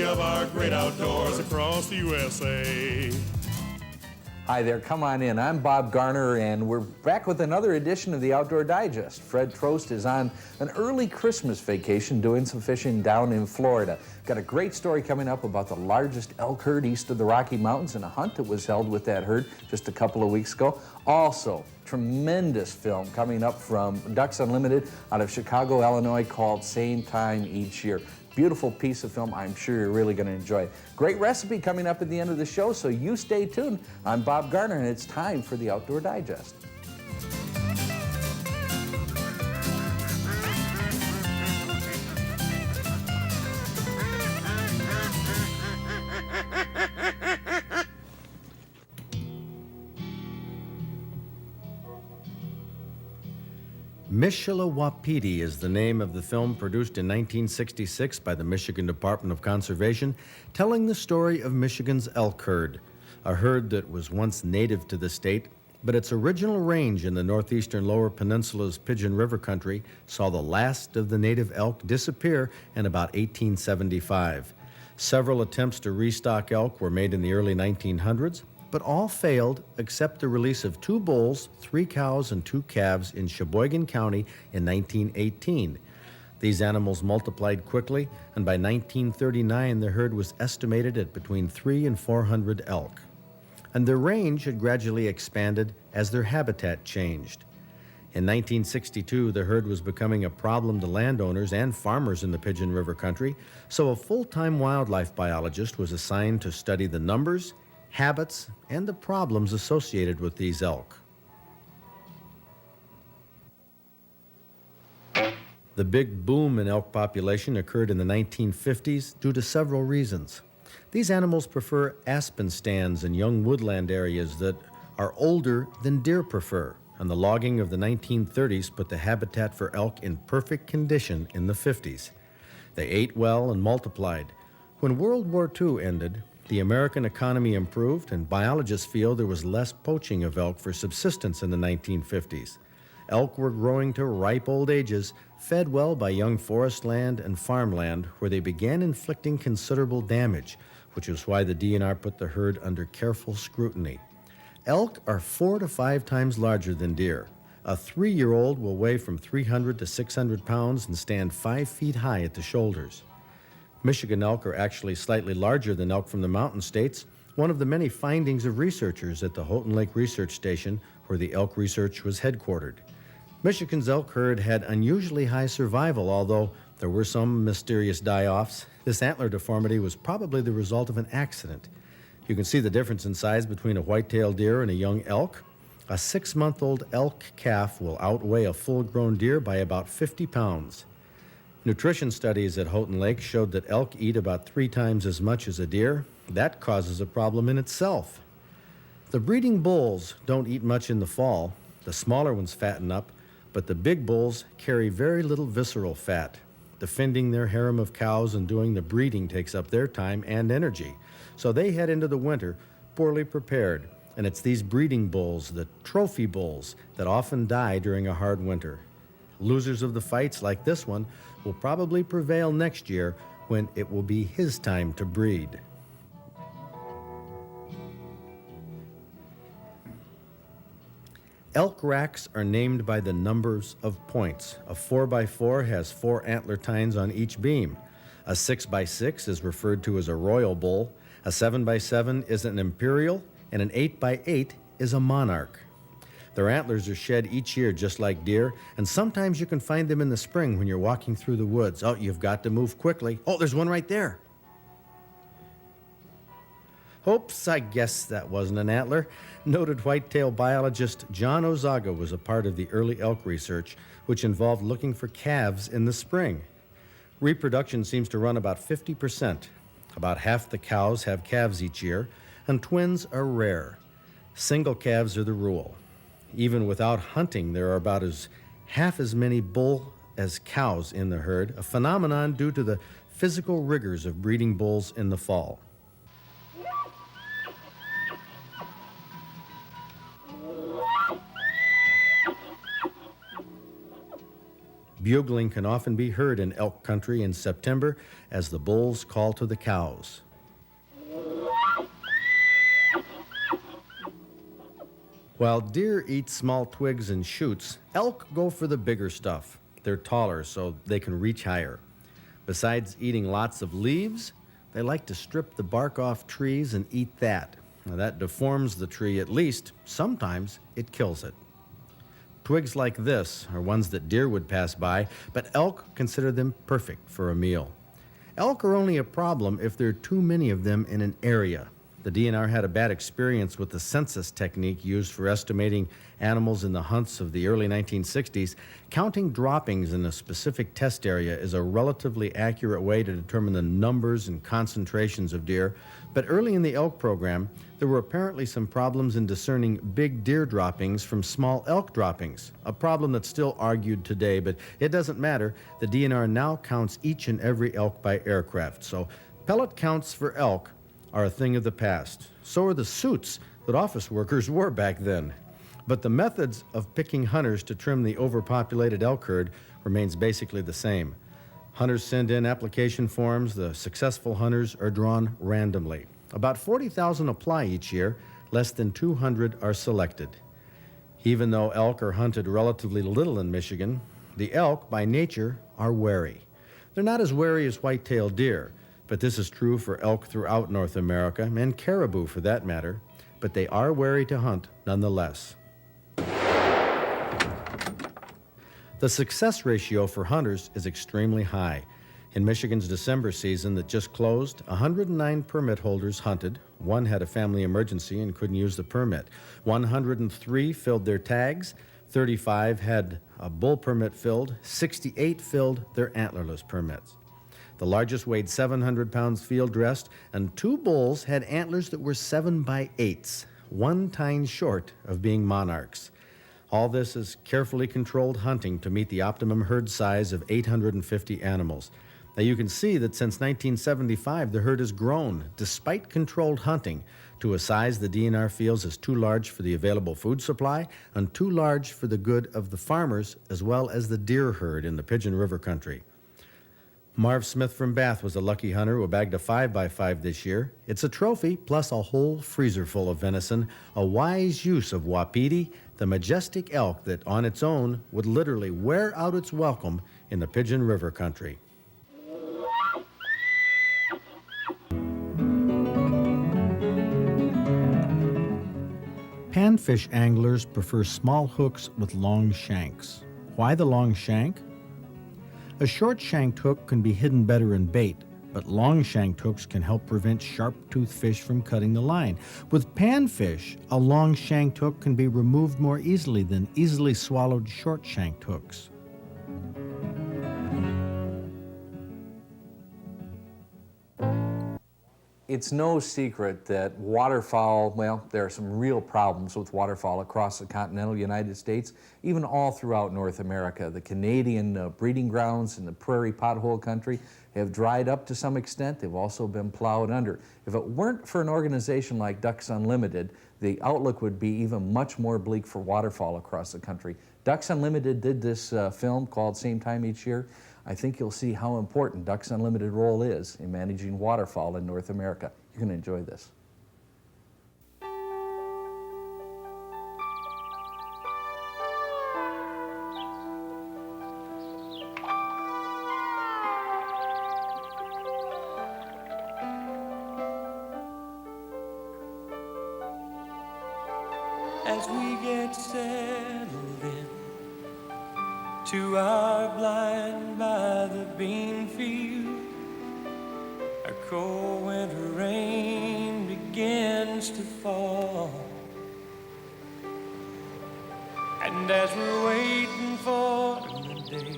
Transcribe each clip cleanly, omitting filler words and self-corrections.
of our great outdoors across the USA. Hi there, come on in. I'm Bob Garner, and we're back with another edition of the Outdoor Digest. Fred Trost is on an early Christmas vacation doing some fishing down in Florida. Got a great story coming up about the largest elk herd east of the Rocky Mountains and a hunt that was held with that herd just a couple of weeks ago. Also, tremendous film coming up from Ducks Unlimited out of Chicago, Illinois, called Same Time Each Year. Beautiful piece of film. I'm sure you're really going to enjoy it. Great recipe coming up at the end of the show, so you stay tuned. I'm Bob Garner, and it's time for the Outdoor Digest. Mishawapiti is the name of the film produced in 1966 by the Michigan Department of Conservation, telling the story of Michigan's elk herd, a herd that was once native to the state, but its original range in the northeastern Lower Peninsula's Pigeon River country saw the last of the native elk disappear in about 1875. Several attempts to restock elk were made in the early 1900s, but all failed except the release of 2 bulls, 3 cows, and 2 calves in Sheboygan County in 1918. These animals multiplied quickly, and by 1939 the herd was estimated at between 300 and 400 elk. And their range had gradually expanded as their habitat changed. In 1962, the herd was becoming a problem to landowners and farmers in the Pigeon River country, so a full-time wildlife biologist was assigned to study the numbers, habits, and the problems associated with these elk. The big boom in elk population occurred in the 1950s due to several reasons. These animals prefer aspen stands and young woodland areas that are older than deer prefer, and the logging of the 1930s put the habitat for elk in perfect condition in the 50s. They ate well and multiplied. When World War II ended, the American economy improved, and biologists feel there was less poaching of elk for subsistence in the 1950s. Elk were growing to ripe old ages, fed well by young forest land and farmland, where they began inflicting considerable damage, which is why the DNR put the herd under careful scrutiny. Elk are 4 to 5 times larger than deer. A 3-year-old will weigh from 300 to 600 pounds and stand 5 feet high at the shoulders. Michigan elk are actually slightly larger than elk from the mountain states, one of the many findings of researchers at the Houghton Lake Research Station, where the elk research was headquartered. Michigan's elk herd had unusually high survival, although there were some mysterious die-offs. This antler deformity was probably the result of an accident. You can see the difference in size between a white-tailed deer and a young elk. A 6-month-old elk calf will outweigh a full-grown deer by about 50 pounds. Nutrition studies at Houghton Lake showed that elk eat about 3 times as much as a deer. That causes a problem in itself. The breeding bulls don't eat much in the fall. The smaller ones fatten up, but the big bulls carry very little visceral fat. Defending their harem of cows and doing the breeding takes up their time and energy. So they head into the winter poorly prepared, and it's these breeding bulls, the trophy bulls, that often die during a hard winter. Losers of the fights like this one will probably prevail next year when it will be his time to breed. Elk racks are named by the numbers of points. A 4x4 has 4 antler tines on each beam. A 6x6 is referred to as a royal bull. A 7x7 is an imperial, and an 8x8 is a monarch. Their antlers are shed each year just like deer, and sometimes you can find them in the spring when you're walking through the woods. Oh, you've got to move quickly. Oh, there's one right there. Oops, I guess that wasn't an antler. Noted whitetail biologist John Ozaga was a part of the early elk research, which involved looking for calves in the spring. Reproduction seems to run about 50%. About half the cows have calves each year, and twins are rare. Single calves are the rule. Even without hunting, there are about half as many bull as cows in the herd, a phenomenon due to the physical rigors of breeding bulls in the fall. Bugling can often be heard in elk country in September as the bulls call to the cows. While deer eat small twigs and shoots, elk go for the bigger stuff. They're taller, so they can reach higher. Besides eating lots of leaves, they like to strip the bark off trees and eat that. Now, that deforms the tree at least. Sometimes it kills it. Twigs like this are ones that deer would pass by, but elk consider them perfect for a meal. Elk are only a problem if there are too many of them in an area. The DNR had a bad experience with the census technique used for estimating animals in the hunts of the early 1960s. Counting droppings in a specific test area is a relatively accurate way to determine the numbers and concentrations of deer, but early in the elk program, there were apparently some problems in discerning big deer droppings from small elk droppings, a problem that's still argued today, but it doesn't matter. The DNR now counts each and every elk by aircraft, so pellet counts for elk are a thing of the past. So are the suits that office workers wore back then. But the methods of picking hunters to trim the overpopulated elk herd remains basically the same. Hunters send in application forms. The successful hunters are drawn randomly. About 40,000 apply each year. Less than 200 are selected. Even though elk are hunted relatively little in Michigan, the elk, by nature, are wary. They're not as wary as white-tailed deer, but this is true for elk throughout North America, and caribou for that matter, but they are wary to hunt nonetheless. The success ratio for hunters is extremely high. In Michigan's December season that just closed, 109 permit holders hunted. One had a family emergency and couldn't use the permit. 103 filled their tags. 35 had a bull permit filled. 68 filled their antlerless permits. The largest weighed 700 pounds field dressed, and 2 bulls had antlers that were 7x8s, 1 tine short of being monarchs. All this is carefully controlled hunting to meet the optimum herd size of 850 animals. Now you can see that since 1975, the herd has grown, despite controlled hunting, to a size the DNR feels is too large for the available food supply and too large for the good of the farmers as well as the deer herd in the Pigeon River country. Marv Smith from Bath was a lucky hunter who bagged a 5x5 this year. It's a trophy, plus a whole freezer full of venison, a wise use of wapiti, the majestic elk that on its own would literally wear out its welcome in the Pigeon River country. Panfish anglers prefer small hooks with long shanks. Why the long shank? A short-shanked hook can be hidden better in bait, but long-shanked hooks can help prevent sharp-toothed fish from cutting the line. With panfish, a long-shanked hook can be removed more easily than easily swallowed short-shanked hooks. It's no secret that waterfowl, well, there are some real problems with waterfowl across the continental United States, even all throughout North America. The Canadian breeding grounds in the prairie pothole country have dried up to some extent. They've also been plowed under. If it weren't for an organization like Ducks Unlimited, the outlook would be even much more bleak for waterfowl across the country. Ducks Unlimited did this film called Same Time Each Year. I think you'll see how important Ducks Unlimited role is in managing waterfowl in North America. You're going to enjoy this. As we get settled in to our blind by the bean field, a cold winter rain begins to fall. And as we're waiting for the day,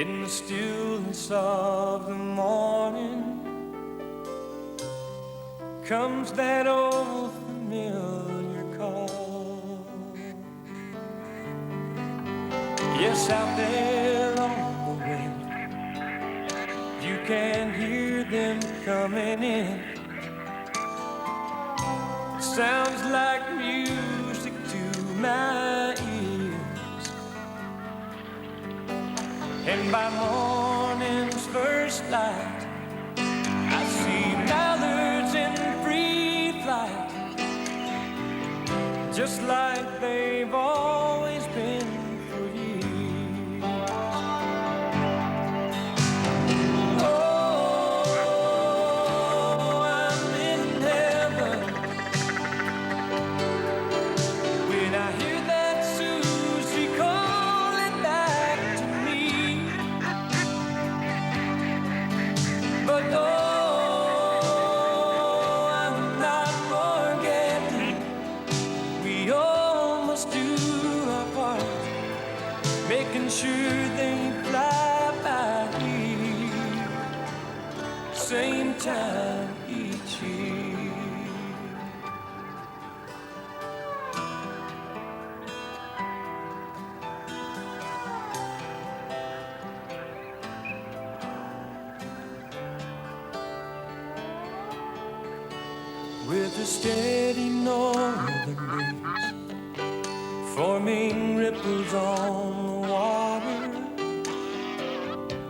in the stillness of the morning, comes that old familiar call. Yes, out there on the wind, you can hear them coming in. Sounds like music to my ears. And by morning's first light, I see mallards in free flight, just like they've always been for years. Oh, I'm in heaven when I hear that Susie calling back to me. But oh, I'm not forgetting, we all must do our part, making sure they fly by here, same time each year. With a steady northern breeze forming ripples on the water,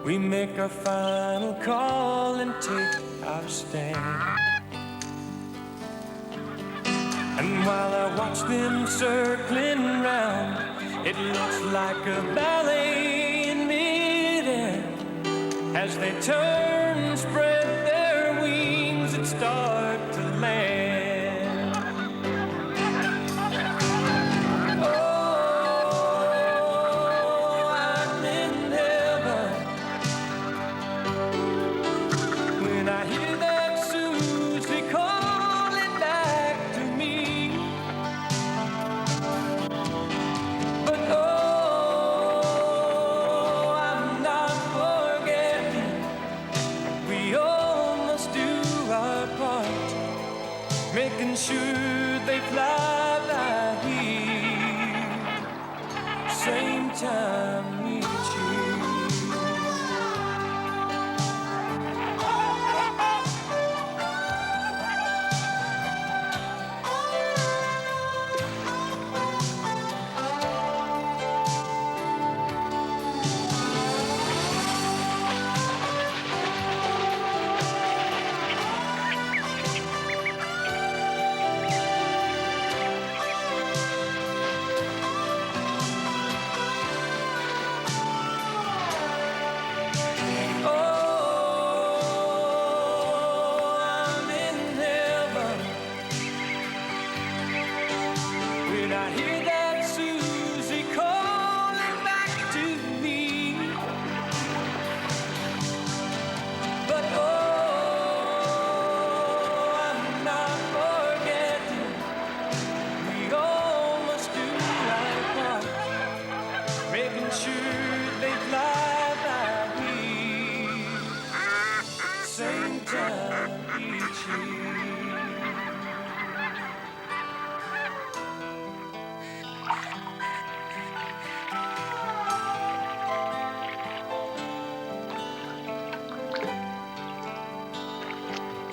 we make our final call and take our stand. And while I watch them circling round, it looks like a ballet in midair. As they turn, spread their wings and start to land. Oh, I'm in heaven when I hear that Susie calling back to me. But oh, I'm not forgetting, we all must do our part, making sure they fly by here, same time each year.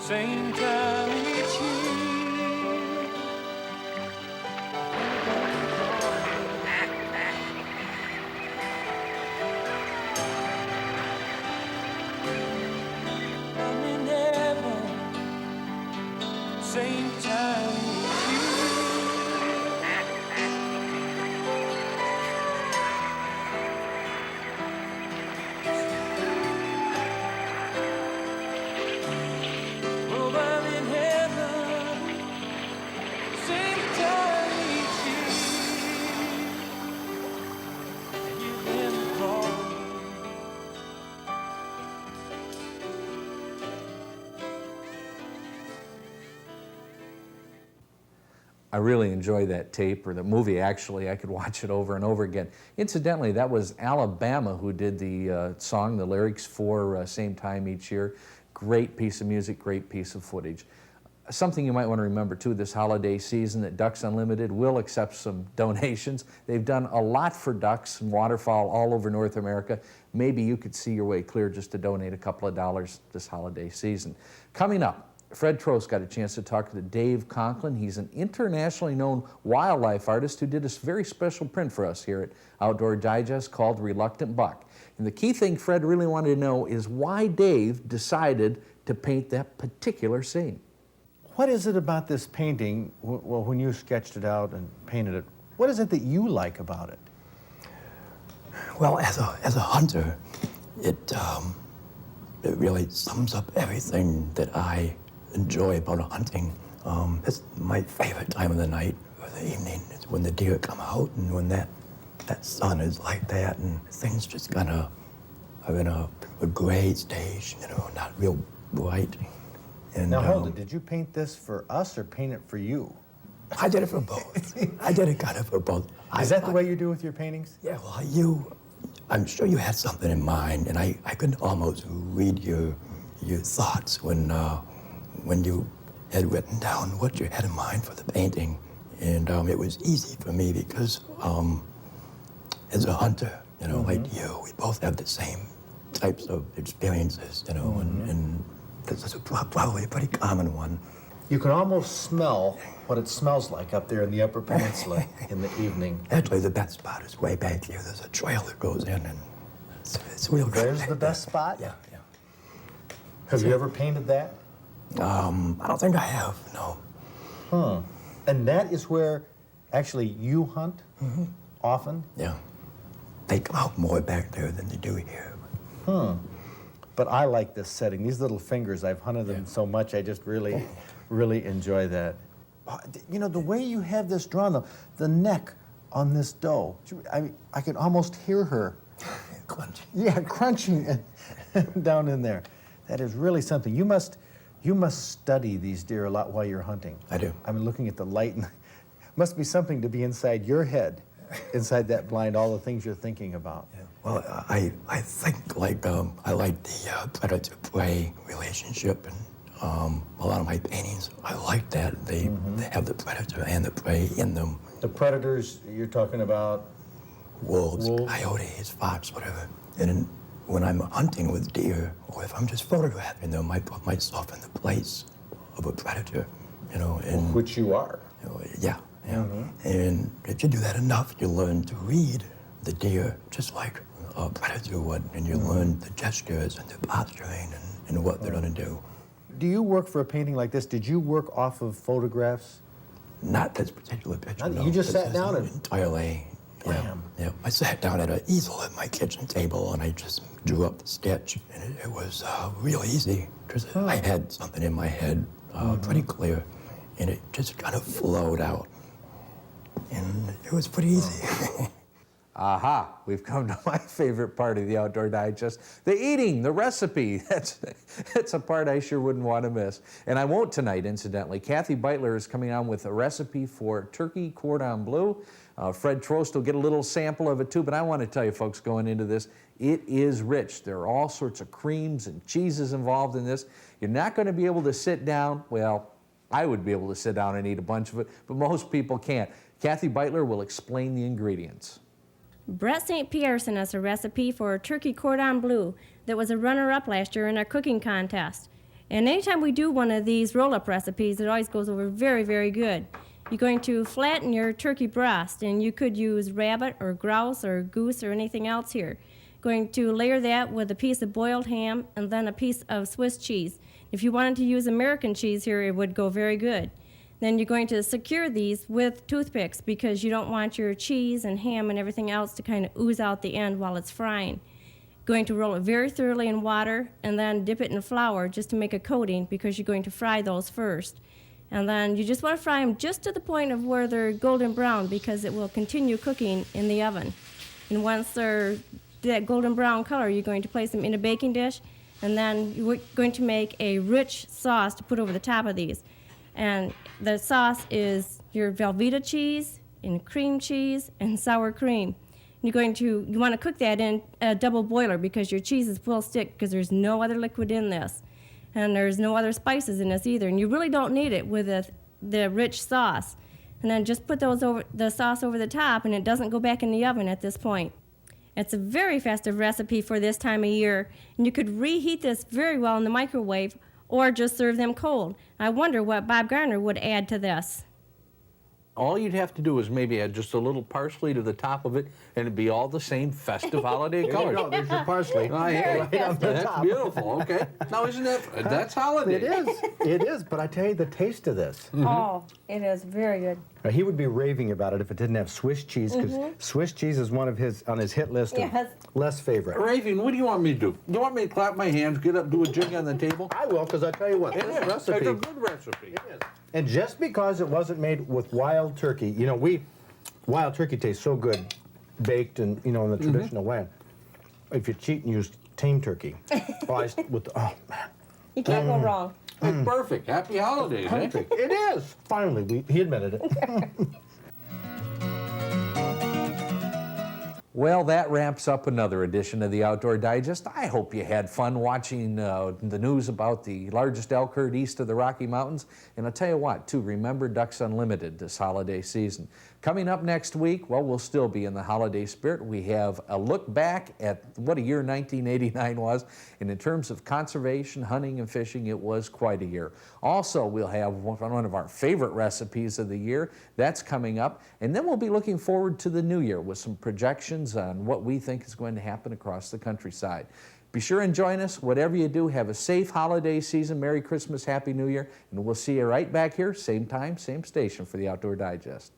Same time each year. I'm in heaven, same time each year. Oh, I'm in heaven, same time each year. You've been called. I really enjoy that tape, or the movie actually. I could watch it over and over again. Incidentally, that was Alabama who did the song, the lyrics for Same Time Each Year. Great piece of music, great piece of footage. Something you might want to remember too this holiday season, that Ducks Unlimited will accept some donations. They've done a lot for ducks and waterfowl all over North America. Maybe you could see your way clear just to donate a couple of dollars this holiday season. Coming up, Fred Trost got a chance to talk to Dave Conklin. He's an internationally known wildlife artist who did a very special print for us here at Outdoor Digest called Reluctant Buck. And the key thing Fred really wanted to know is why Dave decided to paint that particular scene. What is it about this painting, well, when you sketched it out and painted it, what is it that you like about it? Well, as a hunter, it really sums up everything that I enjoy about hunting. It's my favorite time of the night or the evening. It's when the deer come out and when that sun is like that and things just kind of are in a gray stage, you know, not real bright. And, Now hold it, did you paint this for us or paint it for you? I did it for both. I did it kind of for both. Is that the way you do with your paintings? Yeah, well, I'm sure you had something in mind, and I could almost read your thoughts when you had written down what you had in mind for the painting. And it was easy for me because as a hunter, you know, like you, we both have the same types of experiences, you know, and this is probably a pretty common one. You can almost smell what it smells like up there in the Upper Peninsula in the evening. Actually, the best spot is way back here. There's a trail that goes in, and it's real good. There's the best spot? Yeah. Have you ever painted that? I don't think I have, no. And that is where actually you hunt often? Yeah. They come out more back there than they do here. But I like this setting. These little fingers, I've hunted them so much, I just really, really enjoy that. You know, the way you have this drawn, the neck on this doe, I can almost hear her. Crunching. Yeah, crunching down in there. That is really something. You must study these deer a lot while you're hunting. I do. I mean, looking at the light, and must be something to be inside your head, inside that blind, all the things you're thinking about. Yeah. Well, I think like I like the predator-prey relationship, and a lot of my paintings, I like that. They have the predator and the prey in them. The predators you're talking about? Wolves, coyotes, fox, whatever. And when I'm hunting with deer, or if I'm just photographing them, I put myself in the place of a predator, you know. And, Which you are. You know, yeah. And if you do that enough, you learn to read the deer just like a predator would, and you learn the gestures and the posturing and what they're going to do. Do you work for a painting like this? Did you work off of photographs? Not this particular picture, no. You just This sat is down and... entirely, yeah. I sat down at an easel at my kitchen table and I just drew up the sketch, and it was real easy because I had something in my head pretty clear, and it just kind of flowed out, and it was pretty easy. Aha, we've come to my favorite part of the Outdoor Digest, the eating, the recipe. That's a part I sure wouldn't want to miss. And I won't tonight, incidentally. Kathy Beitler is coming on with a recipe for turkey cordon bleu. Fred Trost will get a little sample of it too, but I want to tell you folks going into this, it is rich. There are all sorts of creams and cheeses involved in this. You're not going to be able to sit down, well, I would be able to sit down and eat a bunch of it, but most people can't. Kathy Beitler will explain the ingredients. Brett St. Pierre sent us a recipe for turkey cordon bleu that was a runner-up last year in our cooking contest. And anytime we do one of these roll-up recipes, it always goes over very, very good. You're going to flatten your turkey breast, and you could use rabbit or grouse or goose or anything else here. Going to layer that with a piece of boiled ham and then a piece of Swiss cheese. If you wanted to use American cheese here, it would go very good. Then you're going to secure these with toothpicks because you don't want your cheese and ham and everything else to kind of ooze out the end while it's frying. Going to roll it very thoroughly in water and then dip it in flour just to make a coating because you're going to fry those first. And then you just want to fry them just to the point of where they're golden brown because it will continue cooking in the oven. And once they're that golden brown color, you're going to place them in a baking dish, and then you're going to make a rich sauce to put over the top of these. And the sauce is your Velveeta cheese and cream cheese and sour cream. You want to cook that in a double boiler because your cheeses will stick because there's no other liquid in this. And there's no other spices in this either. And you really don't need it with the rich sauce. And then just put the sauce over the top, and it doesn't go back in the oven at this point. It's a very festive recipe for this time of year, and you could reheat this very well in the microwave or just serve them cold. I wonder what Bob Garner would add to this. All you'd have to do is maybe add just a little parsley to the top of it, and it'd be all the same festive holiday There you colors. go. There's your parsley. Right on the That's top. Beautiful. Okay. Now, isn't that's holiday? It is. It is. But I tell you, the taste of this. Oh, it is very good. Now, he would be raving about it if it didn't have Swiss cheese, because Swiss cheese is one of his on his hit list of Yes. less favorite. Raven, what do you want me to do? You want me to clap my hands, get up, do a jig on the table? I will, because I tell you what, It this is. recipe. It's a good recipe. It is. And just because it wasn't made with wild turkey, you know, wild turkey tastes so good baked and, you know, in the traditional way. If you cheat and use tame turkey, oh man, You can't go wrong. It's perfect. Happy holidays, eh? perfect. It is. Finally, he admitted it. Well, that wraps up another edition of the Outdoor Digest. I hope you had fun watching the news about the largest elk herd east of the Rocky Mountains. And I'll tell you what, too, remember Ducks Unlimited this holiday season. Coming up next week, well, we'll still be in the holiday spirit. We have a look back at what a year 1989 was. And in terms of conservation, hunting, and fishing, it was quite a year. Also, we'll have one of our favorite recipes of the year. That's coming up. And then we'll be looking forward to the new year with some projections on what we think is going to happen across the countryside. Be sure and join us. Whatever you do, have a safe holiday season. Merry Christmas, Happy New Year. And we'll see you right back here, same time, same station for the Outdoor Digest.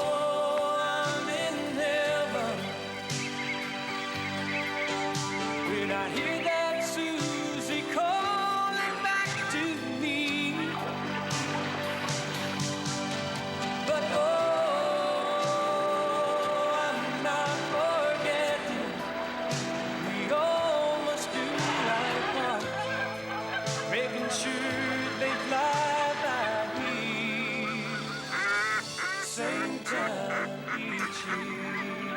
I'm in heaven when I hear that Susie calling back to me. But I'm not forgetting. We all must do our part, making sure they fly by me. Same time each year.